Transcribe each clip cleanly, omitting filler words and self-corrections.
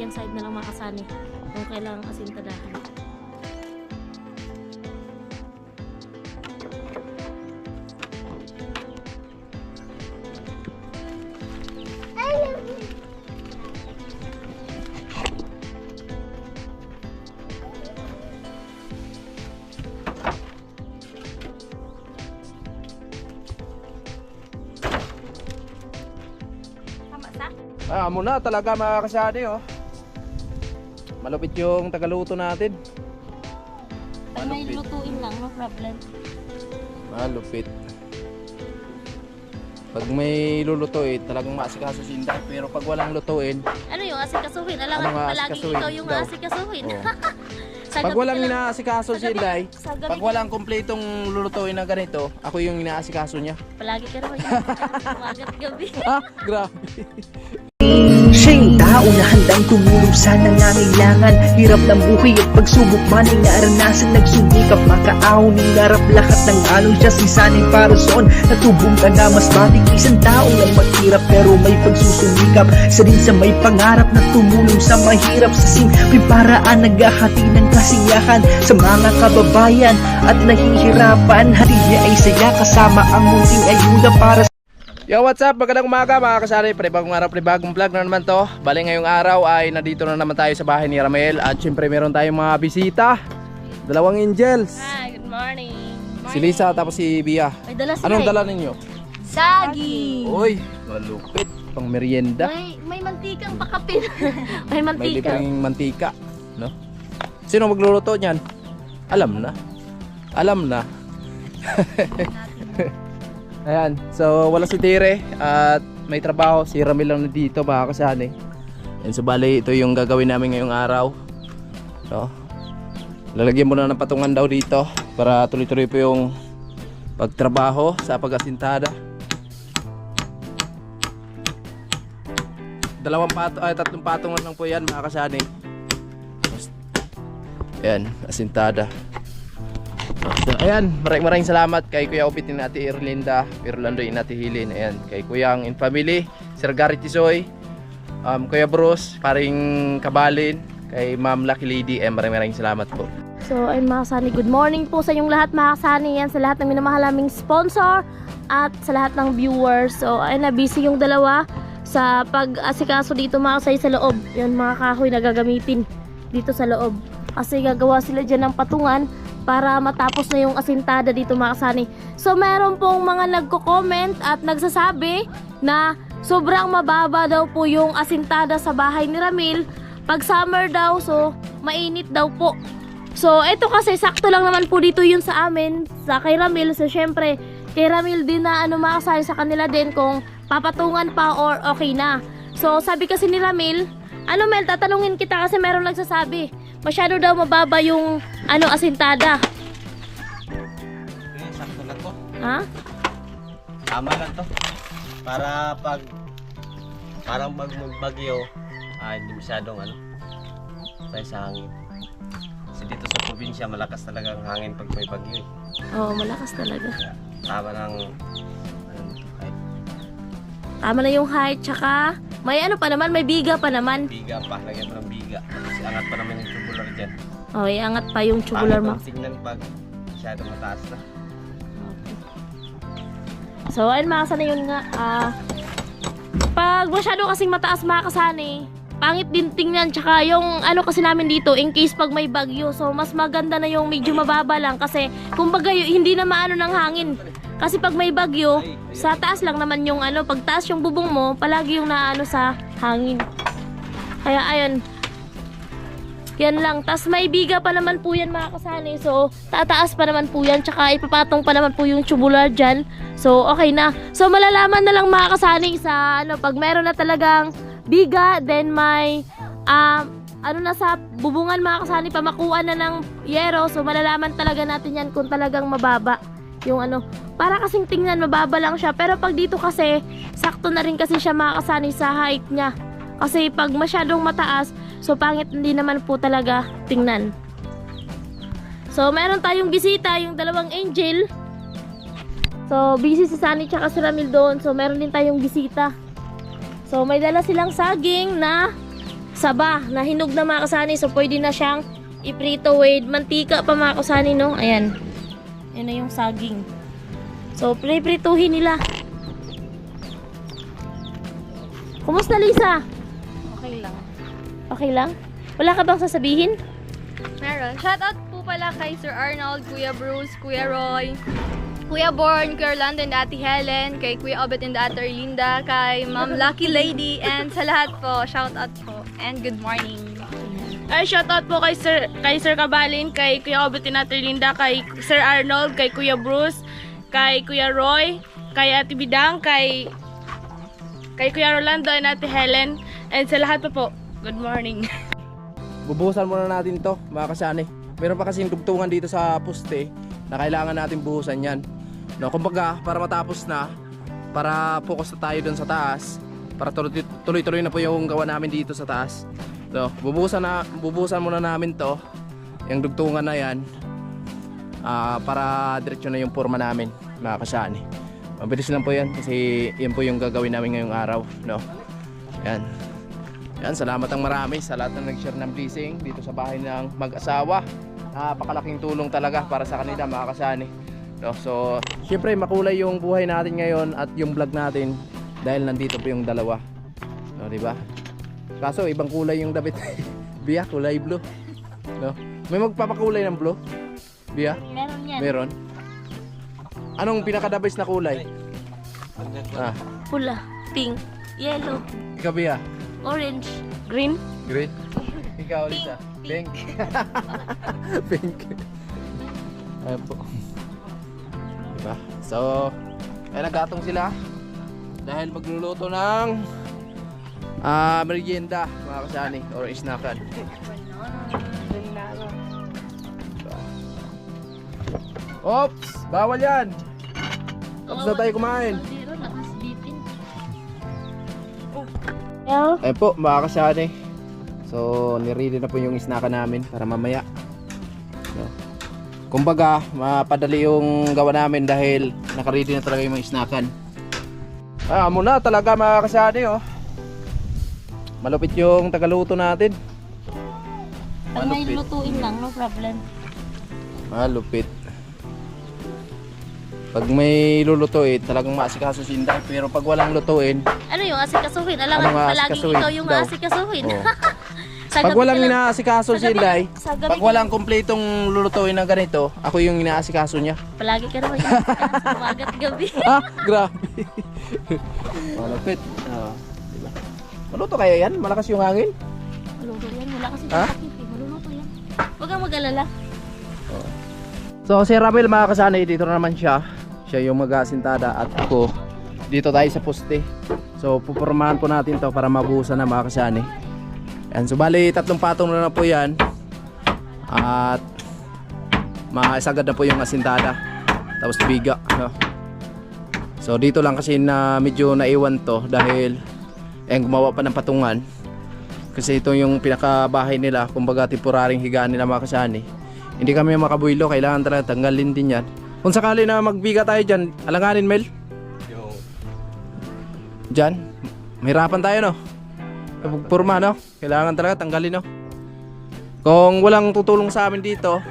kabilang side na lang mga kasani kung kailangan asintadahan. Amo na talaga mga kasani, oh. Malupit yung tagaluto natin. Pag may lutuin lang, no problem. Malupit. Pag may lulutuin, talagang maasikaso si Inday. Pero pag walang lutuin, Ano yung asikasuhin? Alam Ano nga nga palagi asikasuhin ikaw yung daw? asikasuhin. oh. Pag walang inaasikaso si Inday, sa gabi pag walang kumpletong lulutuin na ganito, ako yung inaasikaso niya. palagi ka naman umagat gabi. Ha? Grabe. Siya yung tao na handang tumulong sa nangangailangan. Hirap ng buhay at pagsubok man ay naranasan. Nagsumikap makaaon, hinarap lahat ng alon. Siya sisanay para soon, natubong ka na mas matik. Isang tao lang maghirap pero may pagsusumikap. Isa din sa may pangarap na tumulong sa mahirap. Sa simpleng paraan naghahati ng kasiyahan sa mga kababayan at nahihirapan. Hati niya ay saya kasama ang munting ayuda para Yo, what's up? Magandang umaga mga kasari. Panibagong araw, panibagong vlog na naman to. Bali ngayong araw ay nandito na naman tayo sa bahay ni Ramel. At syempre meron tayong mga bisita. Dalawang angels. Hi, good morning. Si Lisa tapos si Bia. May dala sila. Anong dala ninyo? Sagi. Uy, malupit. Pang merienda. May mantikang pakapin. May May mantika. libreng mantika, no? Sino magluluto niyan? Alam na. Alam na. Ayan, so wala si Tire at may trabaho. Si Ramil lang na dito mga kasani. And so bali, ito yung gagawin namin ngayong araw, no? Lalagyan mo na ng patungan daw dito para tuloy-tuloy po yung pagtrabaho sa pag-asintada. Tatlong patungan lang po yan mga kasani. Ayan, asintada. So, ayan, maraming salamat kay Kuya Opit ni Ate Erlinda, Irlando in Ate Hilin. Ayan, kay Kuyang in Family, Sir Gary Tisoy, Kuya Bruce, paring Kabalin, kay Ma'am Lucky Lady. Maraming salamat po. So, ayun mga kasani, good morning po sa inyong lahat mga kasani. Yan sa lahat ng minamahal naming sponsor at sa lahat ng viewers. So, ayun na, busy yung dalawa sa pag-asikaso dito mga kasay sa loob. Yan mga kahoy na gagamitin dito sa loob. Kasi gagawa sila dyan ng patungan para matapos na yung asintada dito mga kasani. So meron pong mga nagko-comment at nagsasabi na sobrang mababa daw po yung asintada sa bahay ni Ramil. Pag summer daw, so mainit daw po. So ito kasi sakto lang naman po dito yun sa amin, sa kay Ramil. So syempre kay Ramil din na mga kasani sa kanila din kung papatungan pa or okay na. So sabi kasi ni Ramil, Mel, tatanungin kita kasi meron nagsasabi masyado daw mababa yung asintada. Sakto lang to. Ha? Tama lang to. Para parang pag magbagyo, hindi masyadong tayo sa hangin. Kasi dito sa probinsya, malakas talaga ang hangin pag may bagyo. Oo, malakas talaga. Kaya, tama ng height. Tama na yung height, tsaka may pa naman, may biga pa naman. Biga pa, lagyan mo ng biga. Kasi angat pa naman yung tubular dyan. Oh, iangat pa yung tubular Pangit max. ang tingnan pag masyadong mataas na. So, ayun mga kasani, yun nga. Pag masyado kasing mataas mga kasani, pangit din tingnan. Tsaka yung kasi namin dito, in case pag may bagyo. So, mas maganda na yung medyo mababa lang. Kasi, kumbaga, hindi na maano ng hangin. Kasi pag may bagyo, sa taas lang naman yung pag taas yung bubong mo, palagi yung naano sa hangin. Kaya, ayun. Yan lang. Tas may biga pa naman po yan mga kasani. So, tataas pa naman po yan. Tsaka ipapatong pa naman po yung tubular dyan. So, okay na. So, malalaman na lang mga kasani sa pag meron na talagang biga, then may na sa bubungan mga kasani, pamakuan na ng yero. So, malalaman talaga natin yan kung talagang mababa yung para kasing tingnan mababa lang siya. Pero pag dito kasi, sakto na rin kasi siya mga kasani sa height niya. Kasi pag masyadong mataas, so pangit hindi naman po talaga tingnan. So meron tayong bisita, yung dalawang angel. So busy si Sunny tsaka si Ramil doon. So meron din tayong bisita. So may dala silang saging na saba na hinog na mga kasani. So pwede na siyang iprito with mantika pa mga kasani, no? Ayan. Yan na yung saging. So prituhin nila. Kumusta, Lisa? Okay lang. Okay lang? Wala ka bang sasabihin? Meron. Shoutout po pala kay Sir Arnold, Kuya Bruce, Kuya Roy, Kuya Born, Kuya Orlando and Ate Helen, kay Kuya Obet and Ate Erlinda, kay Ma'am Lucky Lady, and sa lahat po, shoutout po, and good morning. Ay, shoutout po kay Sir Kabalin, kay Kuya Obet and Ate Linda, kay Sir Arnold, kay Kuya Bruce, kay Kuya Roy, kay Ate Bidang, kay Kuya Rolando and Ate Helen, and sa lahat po, good morning. Bubuhusan muna natin to mga kasani. Meron pa kasing dugtungan dito sa poste na kailangan natin buhusan yan, no? Kumbaga para matapos na, para focus na tayo dun sa taas, para tuloy-tuloy na po yung gawa namin dito sa taas, no? Bubuhusan muna namin to, yung dugtungan na yan, para diretso na yung forma namin mga kasani. Mabilis lang po yan kasi yan po yung gagawin namin ngayong araw, no? Yan. Yan, salamat ang marami sa lahat ng nag-share ng blessing dito sa bahay ng mag-asawa. Napakalaking tulong talaga para sa kanila mga kasani, no? So, syempre makulay yung buhay natin ngayon at yung vlog natin dahil nandito po yung dalawa, no, di ba? Kaso ibang kulay yung damit. Bia, kulay blue, no? May magpapakulay ng blue? Bia? Meron yan. Meron. Anong pinaka-the-best na kulay? Pula, pink, yellow, Ikaw, Bia? orange, green. Green. Ikaw, Lisa? Pink. Pink. Ayan po. Diba? So, ay nagkatong sila dahil magluluto ng merienda mga kasani or snackan. Oops! Bawal yan! Tapos na tayo kumain. Ayun po mga kasani. So niready na po yung snackan namin para mamaya, so, kumbaga mapadali yung gawa namin dahil nakaready na talaga yung mga snackan. Muna talaga mga kasani, oh. Malupit yung tagaluto natin. Pag may lutuin lang, no problem. Malupit. Pag may lulutuin, talagang maasikaso si Inday. Pero pag walang lutuin, Ano yung asikasuhin? Alam Ano mo, nga palaging asikasuhin ikaw yung daw? asikasuhin. oh. Sa Pag gabi walang ka lang- inaasikaso si sa gabi- Inday, sa gabi pag ka- walang kumpletong lulutuin na ganito, ako yung inaasikaso niya. Palagi ka naman yung umagat gabi. Grabe. Malupit. Diba? Maluto kaya yan? Malakas yung hangin? Maluluto yan, wala kasi Ha? takip eh. Maluluto yan. Huwag kang mag-alala. So si Ramil mga kasani, dito na naman siya. Siya yung mag-aasintada at ako dito tayo sa poste. So pupormahan po natin to para mabuhusan na mga kasani. Yan, so bali 3 patong na po yan. At maisagad na po yung asintada. Tapos biga, no? So dito lang kasi na medyo naiwan to dahil gumawa pa ng patungan. Kasi ito yung pinakabahay nila, kumbaga temporaryong higaan nila mga kasani. Hindi kami makabuylo, kailangan talaga tanggalin din yan. Kung sakali na magbiga tayo dyan, alanganin Mel? Yung Dyan, mahirapan tayo, no? Purma, no? Kailangan talaga tanggalin, no? Kung walang tutulong sa amin dito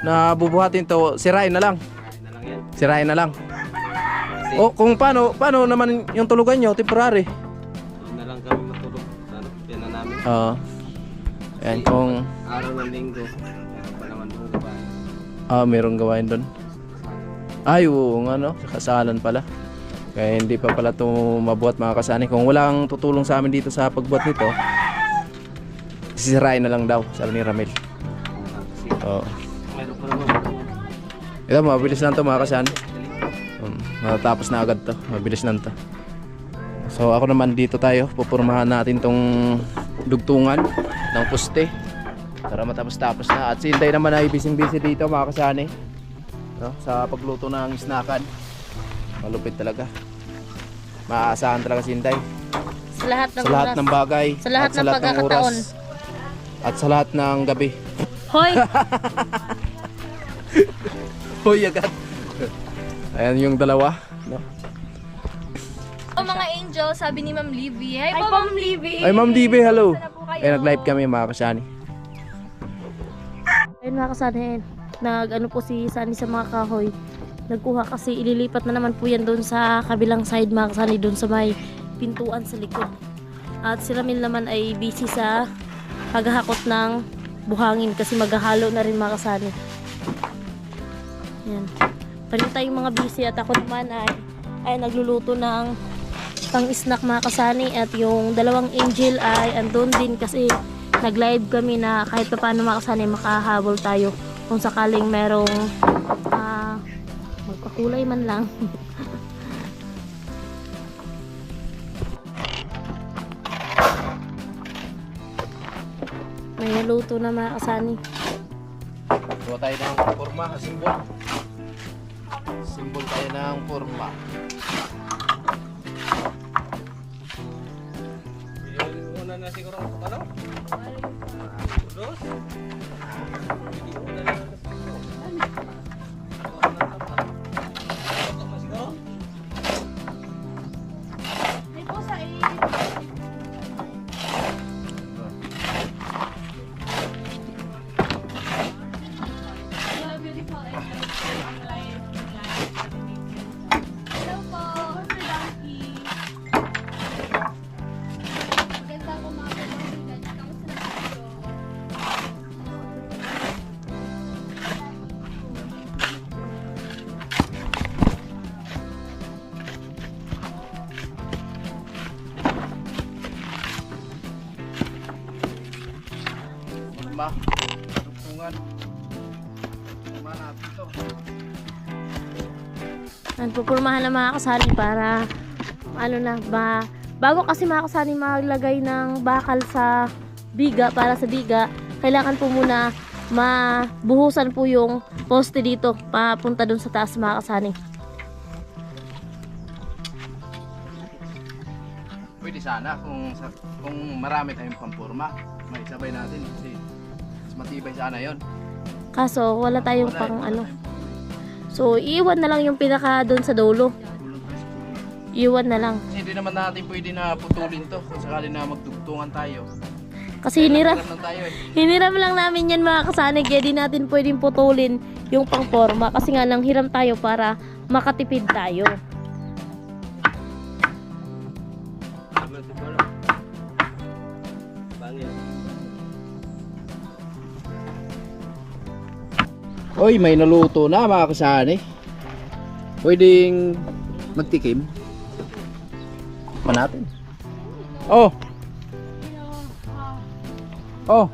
na bubuhatin to, sirain na lang. na lang yan. Sirain na lang. Kasi O kung paano naman yung tulugan nyo, temporary. doon na lang kami matulog. Ano, yan na namin. Oo. Ayan, kung Araw ng linggo, meron pa naman po gawain. merong gawain doon. Ay, oo nga, no? Kasalan pala. Kaya hindi pa pala ito mabuhat mga kasani. Kung walang tutulong sa amin dito sa pagbuhat nito, sisirain na lang daw, sabi ni Ramil. Kasi Oo. meron pa naman. Ito, mabilis lang to mga kasani. Matatapos na agad to. Mabilis lang to. So ako naman dito tayo. Pupurmahan natin tong dugtungan ng poste para matapos-tapos na. At si Inday naman ay busy-busy dito mga kasani, no? Sa pagluto ng snackan. Malupit talaga. Maaasahan talaga si Inday. Sa lahat ng Sa lahat oras. ng bagay. Sa lahat at sa ng lahat ng pagkakataon. oras. At sa lahat ng gabi. Hoy! Hoy agad. Ayan yung dalawa, no? O mga angel, sabi ni Ma'am Livy. Hi po, Ma'am Livy. Ay Ma'am DB, hello. Sana po kayo Kaya nag-live kami mga kasani. Ayun mga kasani, nag-ano po si Sunny sa mga kahoy. Nagkuha kasi ililipat na naman po yan doon sa kabilang side mga kasani, doon sa may pintuan sa likod. At si Ramil naman ay busy sa paghahakot ng buhangin kasi maghahalo na rin mga kasani. Yan. Pareho tayong mga busy at ako naman ay nagluluto ng pang-snack mga kasani at yung dalawang angel ay andun din kasi nag-live kami na kahit pa paano mga kasani makahabol tayo kung sakaling merong magpakulay man lang. May naluto na mga kasani. Gawa tayo ng forma, simbol. Simbol tayo ng forma. Una na siguro ano? Dos? Hindi una na siguro. Hello po. Magandang umaga po. Kamusta na kayo? Forma. Tugtungan. Forma natin ito. Pupurmahan na mga kasani para ano na ba bago kasi mga kasani maglagay ng bakal sa biga para sa biga kailangan po muna mabuhusan po yung poste dito papunta dun sa taas mga kasani. Pwede sana kung marami tayong pampurma, may sabay natin kasi mas matibay sana 'yon. Kaso wala tayong pang ano. So iwan na lang yung pinaka doon sa dulo. Iwan na lang. Kasi hindi naman natin pwede na putulin to kung sakali na magtugtungan tayo. Kasi hiniram lang tayo eh. hiniram lang namin yan mga kasani kaya di natin pwedeng putulin yung pangporma kasi nga nang hiram tayo para makatipid tayo. Oy, may naluto na mga kasani. Pwedeng magtikim. Pa natin. Oh. Oh.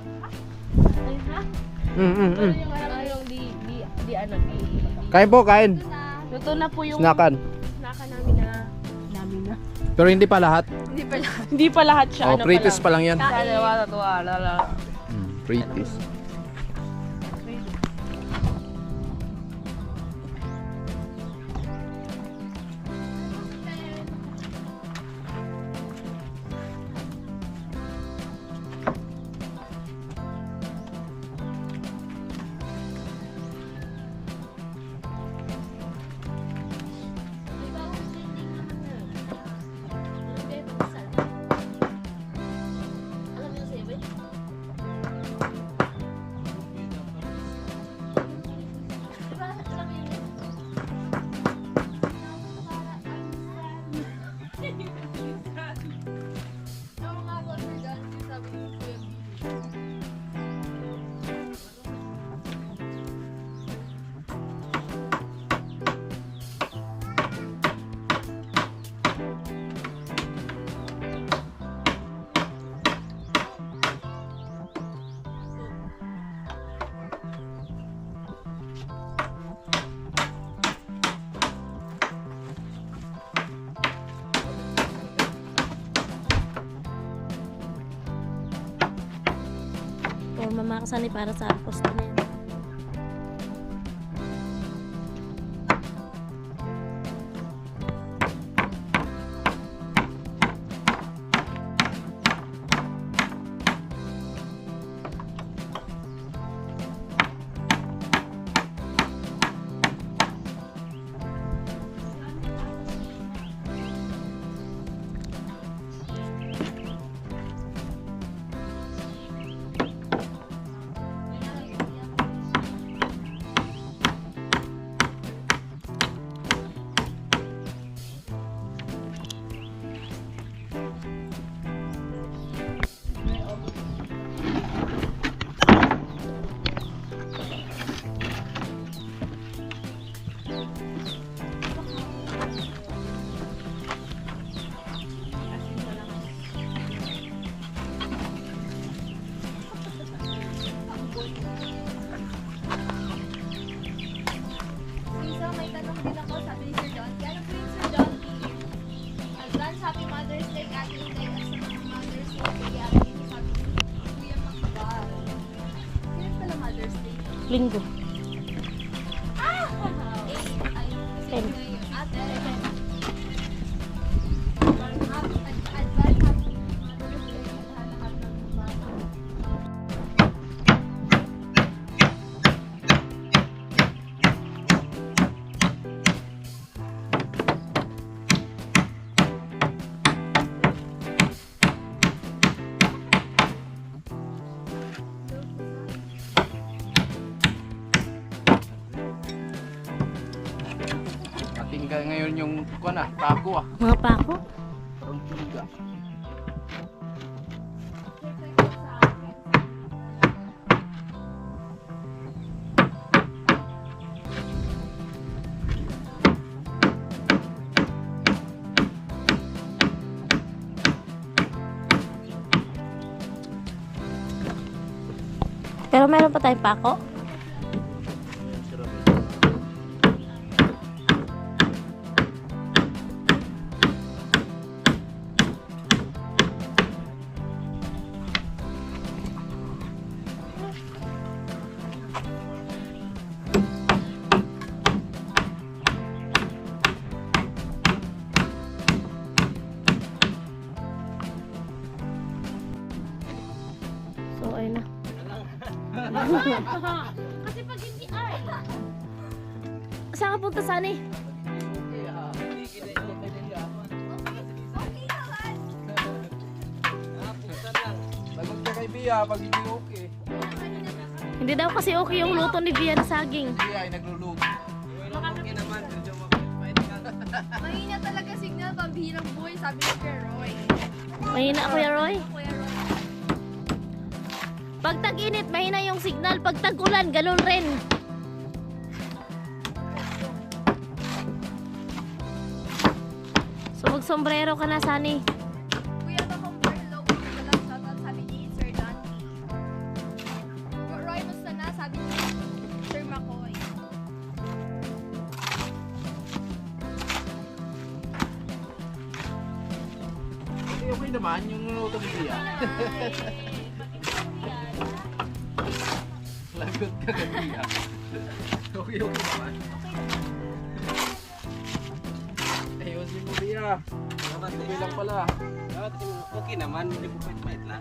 Kain po, kain. Luto na po yung Snakan. naka namin na. Pero hindi pa lahat. Hindi pa lahat siya. Oh, pritis pa lang yan. Lala. Pritis. Or mamakasani para sa poste na yan. din ako, sabi ni Sir Don. Kaya po yung Sir Don, advance Happy Mother's Day, Ate Inday, at sa mga Mother's Day, kaya Ate Inday, sabi ni Kuya Makbal. Kailan pala Mother's Day? Linggo. Ay, Ten. ngayon. Ate, advance Happy Mother's Day sa lahat ng mga Ating ka ngayon yung pako Mga pako. Parang tingga. Pero meron pa tayong pako. So, ayun na. Kasi pag hindi ay. Saan ka punta sana eh? Lagot ka kay Bia pag hindi okay. Hindi daw kasi okay yung luto ni Bia na saging. Bia ay nagluluto. mahina talaga signal, pambihirang buhay, sabi ni Kuya Roy. Mahina Kuya Roy. Kuya Roy. Pag tag-init, mahina yung signal. Pag tag-ulan, ganun rin. So, mag-sombrero ka na, Sunny. Kuya Makomber, hello po sa lang shoutout, sabi ni Sir Don. Roy, musta na? Sabi ni Sir Makoy. Okay naman yung luto ni Bia. Lagot ka kay Bia. Okay naman. Ayusin mo Bia. Okay lang pala. Okay naman, hindi po pahit lang.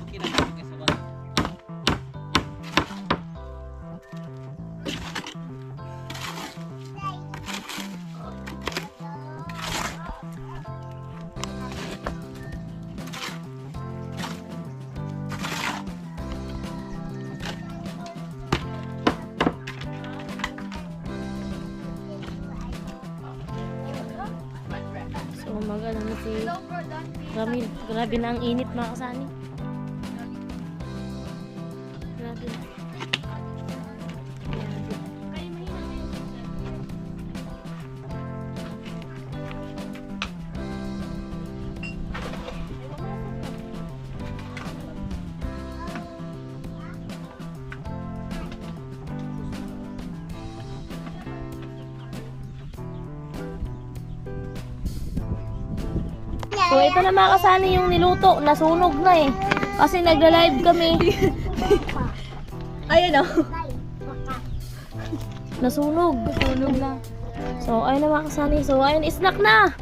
Okay naman kasi sa mga. So, mag-ano na si Hello, Bro Don. Ramil. Grabe na ang init, mga kasani. Grabe na. So, ito na mga kasani yung niluto. Nasunog na eh. Kasi nagla-live kami. Ayan o. Nasunog. Nasunog na. So, ayun na mga kasani. So, ayun, snack na.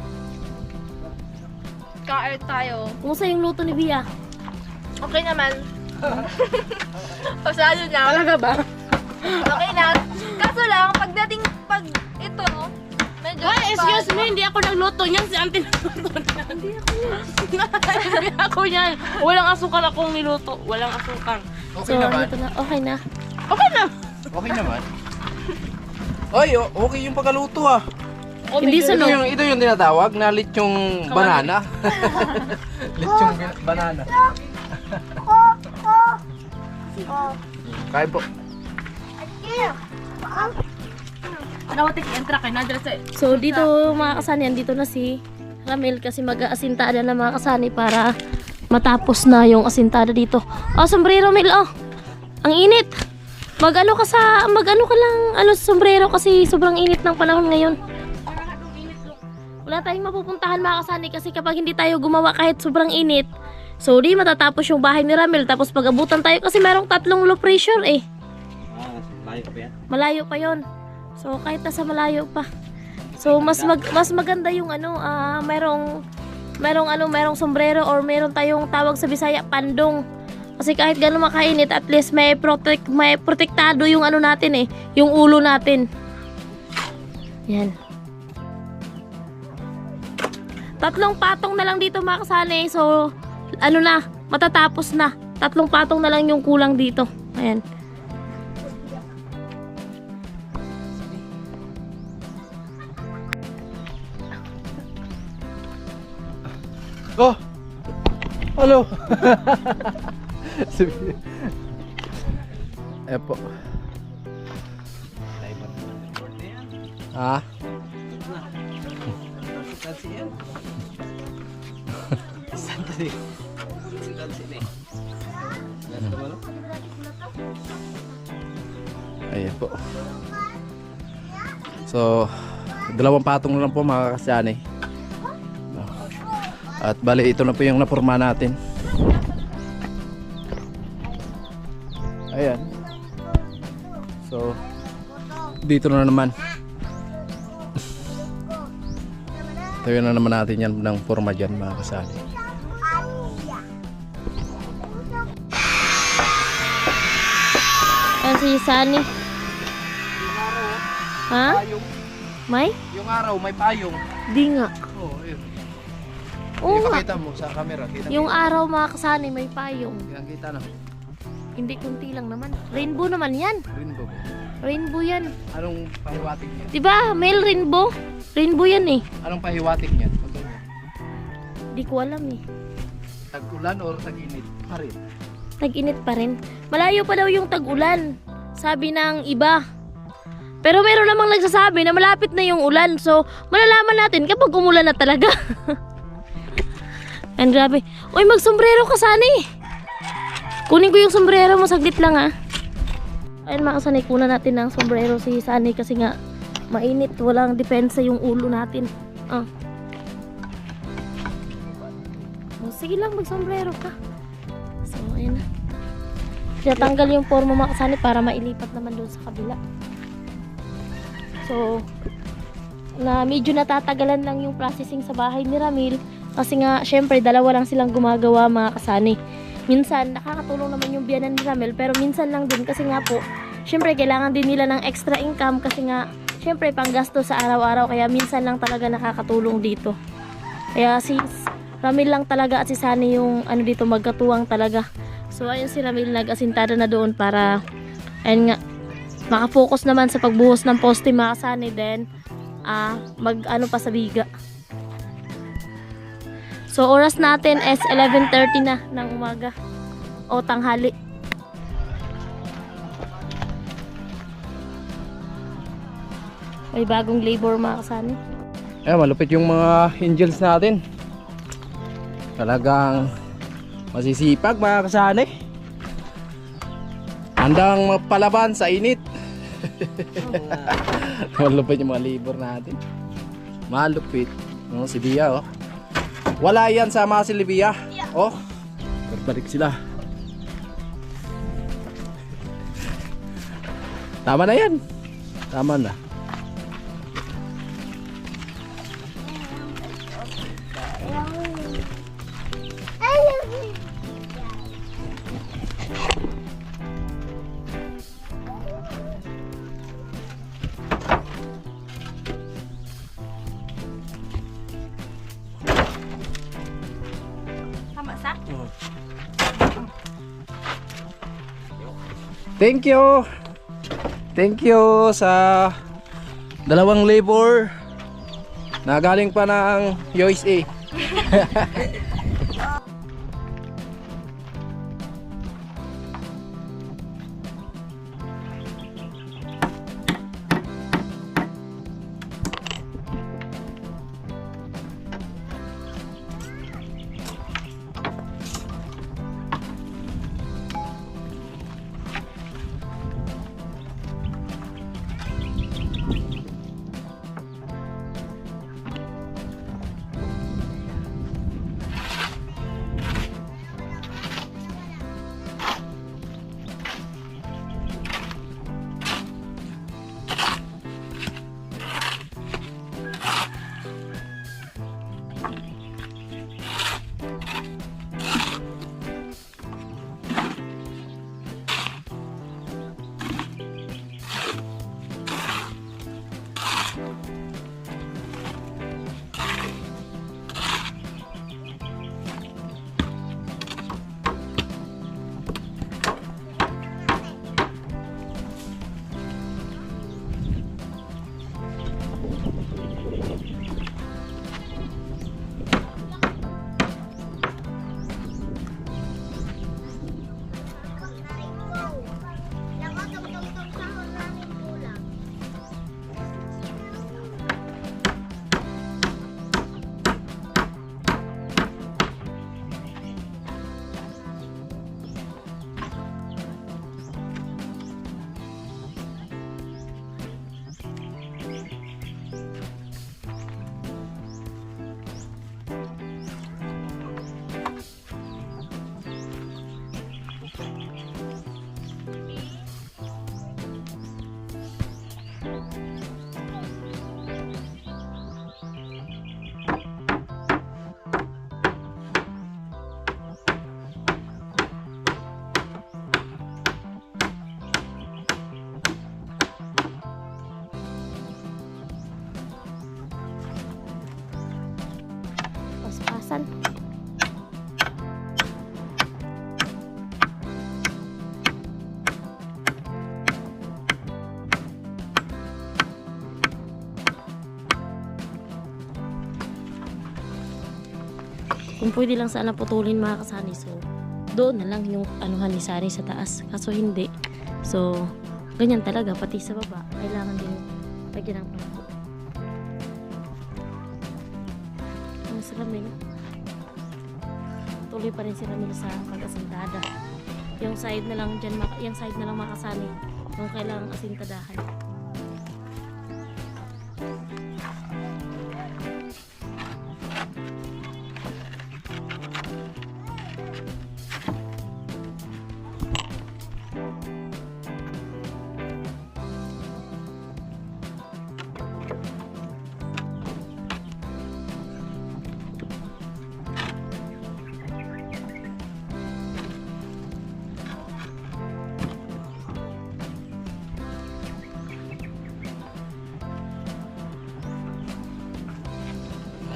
Ka-air tayo. Kumusta yung luto ni Bia? Okay naman. Pasado na. Talaga ba? Okay na. Kaso lang, pag ito, medyo... Ay, excuse me, hindi ako nagluto niyan. Si auntie nagluto niyan. Hindi ako yan. Walang asukal akong niluto. Walang asukal. Okay So, naman. ito na. Okay na. Okay na. Okay naman. Ay, okay yung pagkaluto ah. Hindi sunog. Ito yung tinatawag na lechong banana. Lechong banana. Kain po. Nawatik entra kay Nadra sa... So, dito mga kasani, andito na si Ramil kasi mag-aasintada na mga kasani para matapos na yung asintada dito. Oh, sombrero Mil, oh. Ang init. Mag-ano ka lang, sombrero kasi sobrang init ng panahon ngayon. Wala tayong mapupuntahan mga kasani kasi kapag hindi tayo gumawa kahit sobrang init, so di matatapos yung bahay ni Ramil. Tapos pag-abutan tayo kasi merong 3 low pressure eh. Malayo pa yan. Malayo pa yon. So kahit nasa malayo pa. So mas maganda yung merong sombrero or meron tayong tawag sa Bisaya pandong. Kasi kahit gano'n makainit, at least may protektado yung natin eh, yung ulo natin. Yan. 3 patong na lang dito mga kasani. So matatapos na. 3 patong na lang yung kulang dito. Ayan. Oh! Hello! Epo. Ah? Ayan po. So, 2 patong lang po mga kasyane. At bali ito na po yung napurma natin. Ayan. So, dito na naman. Tayo na naman natin yan ng forma dyan mga kasali. Ayan si Sunny. Ha? Payong. May? Yung araw may payong. Di nga. Oo, yun. Oo nga. Ipakita mo sa camera. Kita Yung araw mga kasani may payong. kita na. Hindi kunti lang naman. Rainbow naman yan. Rainbow. Rainbow yan. Anong pahiwatig niya? Diba? Male rainbow? Rainbow yan eh. Anong pahiwatig niya? Di ko alam eh. Tag-ulan or tag-init? Pa rin. Tag-init pa rin. Malayo pa daw yung tag-ulan. Sabi ng iba. Pero meron namang nagsasabi na malapit na yung ulan. So, malalaman natin kapag umulan na talaga. And grabe. Uy, mag-sombrero ka Sunny. Kunin ko yung sombrero mo. Saglit lang ha. Ayun mga Sunny, kunan natin ng sombrero si Sunny kasi nga mainit. Walang depensa yung ulo natin. Oh, sige lang, mag-sombrero ka. So, ayun na. Tinatanggal yung forma mga Sunny para mailipat naman doon sa kabila. So, medyo natatagalan lang yung processing sa bahay ni Ramil kasi nga, syempre, 2 lang silang gumagawa mga kasani. Minsan, nakakatulong naman yung biyanan ni Ramil pero minsan lang din kasi nga po, syempre, kailangan din nila ng extra income kasi nga, syempre, panggasto sa araw-araw kaya minsan lang talaga nakakatulong dito. Kaya si Ramil lang talaga at si Sunny yung dito magkatuwang talaga. So, ayun si Ramil nag-asintada na doon para, ayun nga, makafocus naman sa pagbuhos ng poste mga Sunny, then pa sa biga. So oras natin is 11:30 na ng umaga o tanghali. May bagong labor mga Sunny. Malupit yung mga angels natin. Talagang masisipag mga kasani. Handang mapalaban sa init. Malupit yung mga labor natin. Malupit. Si Bia wala yan sa mga si Libya. Berbalik sila. Tama na yan. Tama na. Thank you. Thank you sa 2 labor na galing pa ng USA. Yung pwede lang sana putulin mga kasani. So, doon na lang yung anuhan ni Sani sa taas. Kaso hindi. So, ganyan talaga. Pati sa baba, kailangan din lagyan ng pangko. Ang salamin. Tuloy pa rin sila nila sa pag-asintada. Yung side na lang dyan, yung side na lang mga kasani. Yung kailangang asintadahan.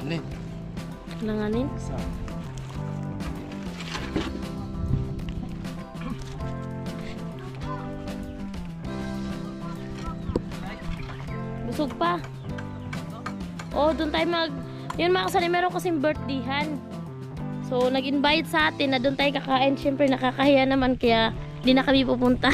Ano eh? Langanin. Busog pa. Oh, doon tayo yun mga kasali, meron kasing birthdayhan. So, nag-invite sa atin na doon tayo kakain. Siyempre, nakakahiya naman kaya di na kami pupunta.